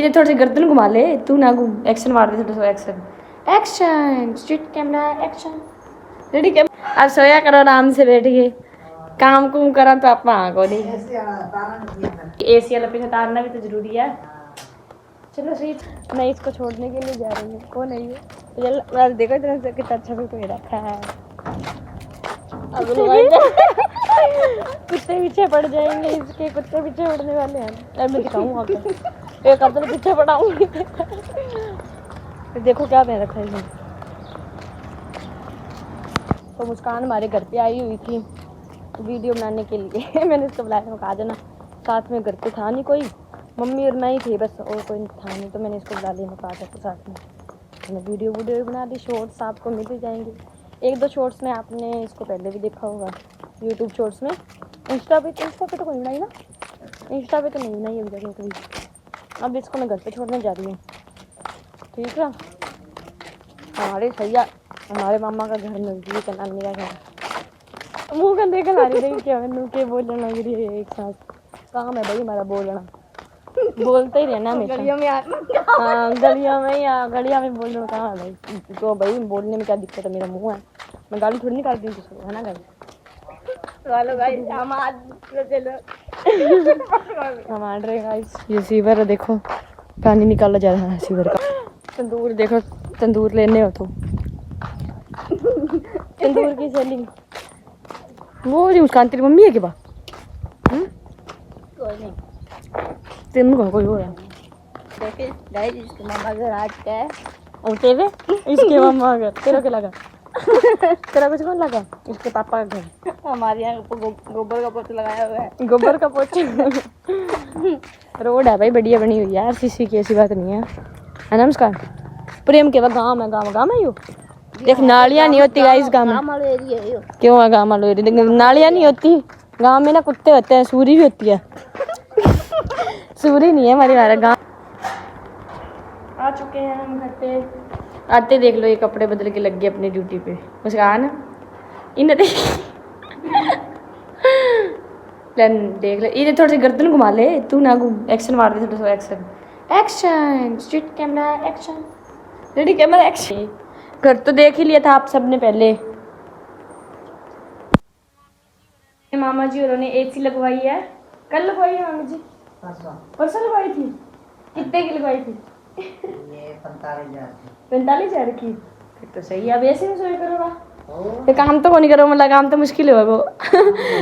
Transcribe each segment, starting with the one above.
ये थोड़ी सी गर्दन घुमा ले तू ना घूम एक्शन मार दे थोड़ा सा action action street camera action ready cam अब सोया करो आराम से बैठ के काम कुम करा तो आप को नहीं एसी वाला पीछे तारना भी तो जरूरी है। चलो सही मैं इसको छोड़ने के लिए जा रही हूँ। कौन है ये चल देखो इतना से कितना अच्छा भी कोई रखा है। अब कुत्ते पीछे पड़ जाएंगे इसके कुत्ते पीछे पड़ने वाले हैं। मैं दिखाऊँ आपको एक आध पीछे पड़ाऊंगी। देखो क्या पहन रखा है इसने। तो मुस्कान हमारे घर पे आई हुई थी वीडियो बनाने के लिए। मैंने इसको बुलाया कहा देना साथ में घर पे था नहीं कोई मम्मी और मैं ही थी बस और कोई था नहीं तो मैंने इसको बुला लिया कहा था तो साथ में मैंने वीडियो बना दी। शॉर्ट्स आपको मिल ही जाएंगे एक दो शॉर्ट्स में आपने इसको पहले भी देखा होगा यूट्यूब शॉर्ट्स में। इंस्टा पे तो कोई बनाई ना इंस्टा पे तो नहीं बनाई अभी तक कभी। अब इसको मैं घर पे छोड़ने जा रही हूँ ठीक है। हमारे भैया हमारे मामा का घर नजदीक है नानी का घर। मुँह का देख ला रही थी क्या मैंने के बोलने लग रही है एक साथ काम है भाई हमारा बोलना बोलते ही रहना हमेशा गलियों में हाँ गलियों में या गलियों में बोलने में कहाँ है भाई तो भाई बोलने में क्या दिक्कत है मेरा मुँह है मैं गाली थोड़ी निकालती हूँ किसी को है ना गाली हमारे रहे गाइस ये सीवर है देखो पानी निकाला जा रहा है सीवर का। तंदूर देखो तंदूर लेने हो तो तंदूर की सेलिंग वो जी मुस्कान तेरी मम्मी है क्या कोई नहीं तेरे को कोई हो रहा देखिए गाइस इसके मामा घर आज का है और तेरे इसके मामा घर तेरा क्या लगा तेरा कुछ कौन लगा इसके पापा का घर हमारे यहाँ गोबर का पोछा लगाया हुआ है गोबर का पोछा रोड है भाई बढ़िया बनी हुई है यार सीसी की ऐसी बात नहीं है ना मुस्कान प्रेम के गाँव है यू देख नालियाँ नहीं होती गाइस गाँव में क्यों है गाँव वालों एरिया नालियाँ नहीं होती गाँव में ना कुत्ते होते हैं सूरी भी होती है सूरी नहीं है हमारे गाँव। आ चुके हैं हम घर पे आते देख लो ये कपड़े बदल के लग गए अपनी ड्यूटी पे मुस्कान इन्हें देख ले इन्हें थोड़ी सी गर्दन घुमा ले तू ना घूम एक्शन मार दे थोड़ा सा action action street camera action ready camera action. घर तो देख ही लिया था आप सबने पहले। मामा जी उन्होंने एसी लगवाई है कल लगवाई है मामा जी परसों लगवाई थी कितने की लगवाई थी ये 45,000 की फिर तो सही है अब ऐसे में सोया करोगा ये काम तो नहीं करो मतलब काम तो मुश्किल है वो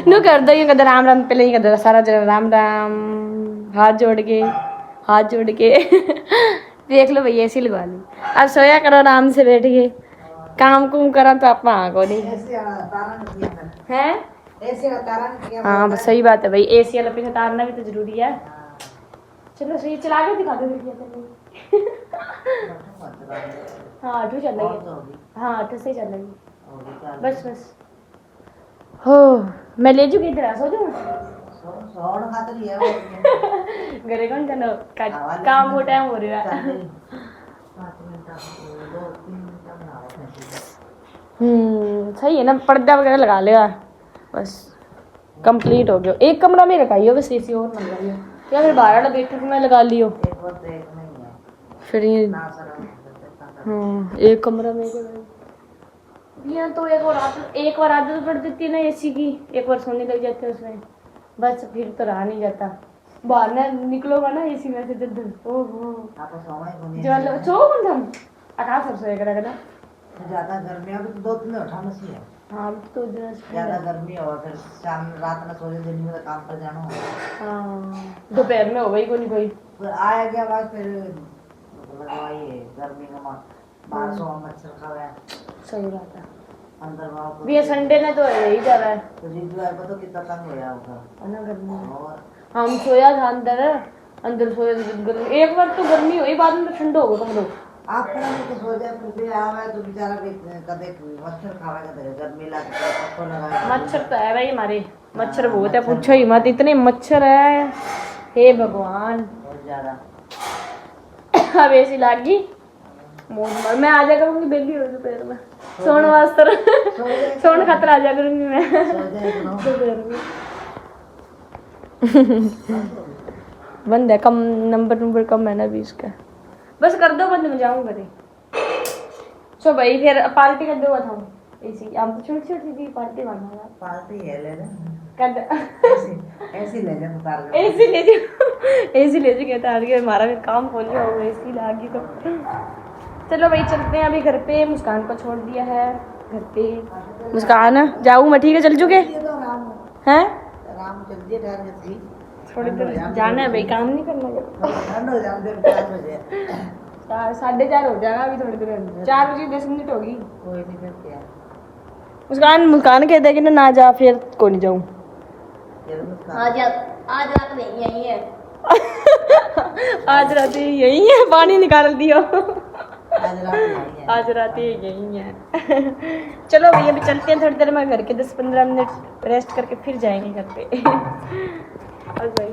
नो कर दो ये कदर राम राम पहले ही कर सारा जन राम राम हाथ जोड़ के देख लो भैया ऐसी लगवा ली अब सोया करो आराम से बैठ के काम कुम करा तो आप को नहीं है हाँ बस सही बात है भाई एसी वाला पीछे तारना भी तो जरूरी है। चलो सही चला के दिखा दो हाँ आठवीं चल रही है हाँ 8 से चल रही है बस हो मैं ले जूँगी इधर सो जाऊँ घरे कौन जाना काम हो टाइम हो रहा है सही है ना पर्दा वगैरह लगा लिया बस कंप्लीट हो गया एक कमरा में रखाइयो बस एसी और ना लगाइयो या फिर बाहर वाला बेडरूम में लगा लियो फिर ये एक कमरा में यहाँ तो एक बार आदत पड़ देती है ना एसी की एक बार सोने लग जाते हैं उसमें बस फिर तो रहा नहीं जाता बाहर ना निकलोगा ना एसी में से ओहो जो सो हम 18 सोए करा ज्यादा गर्मी अभी तो 2 दिन उठाना चाहिए हाँ तो ज्यादा गर्मी हो फिर शाम रात में सोने दिन में काम पर जाना हो हाँ दोपहर में हो गई कोई आया गया बाद फिर लगवाइए गर्मी का 1200 मच्छर खा गया सही बात है अंदर बाहर भी संडे ने तो यही जा रहा है तो रिजवार को तो कितना तंग हो गया होगा है ना गर्मी हम सोया था अंदर सोया एक बार तो गर्मी हुई बाद में ठंडा हो गया तुम लोग आप तो सो जाए फिर भी आवे तो बेचारा कदे मच्छर खावेगा तो गर्मी लगे पक्को लगा मच्छर तो है भाई हमारे मच्छर बहुत है पूछो ही मत इतने मच्छर है हे भगवान बहुत ज्यादा अब ऐसी लागी मैं आ जा करूंगी बेली हो दोपहर में सोन वास्ते सोन खातर आ जा करूंगी मैं बंद है, कम नंबर कम है ना अभी इसका। बस कर दो बंद, मैं जाऊँ घरे। सो भाई फिर पार्टी कर दो था ऐसी, हम तो छोटी छोटी सी पार्टी मांगा था। पार्टी है ले ले कर ऐसी ले ले उतार के ऐसी ले जाओ, ऐसी ले जाओ कहता है हमारा भी काम खोल लिया होगा ऐसी लागी तो। चलो भाई चलते हैं अभी घर पे, मुस्कान को छोड़ दिया है घर पे। मुस्कान जाऊँ मैं, ठीक है चल चुके ये तो आराम हैं, आराम जल्दी ठहर के सी थोड़ी देर जाना है भाई, काम नहीं करना है। ठंड हो जाते 4 बजे 4:30 हो जाएगा अभी, थोड़ी देर 4 बजे 10 मिनट होगी। कोई नहीं फिर क्या मुस्कान कहते कि ना जा, फिर को नहीं जाऊँ। फिर मुस्कान आज रात नहीं यही है आज रात यही है, पानी निकाल दियो। आज रात नहीं है आज रात यही है। चलो भैया अभी चलते हैं, थोड़ी देर में घर के 10-15 मिनट रेस्ट करके फिर जाएंगे घर पे। और भैया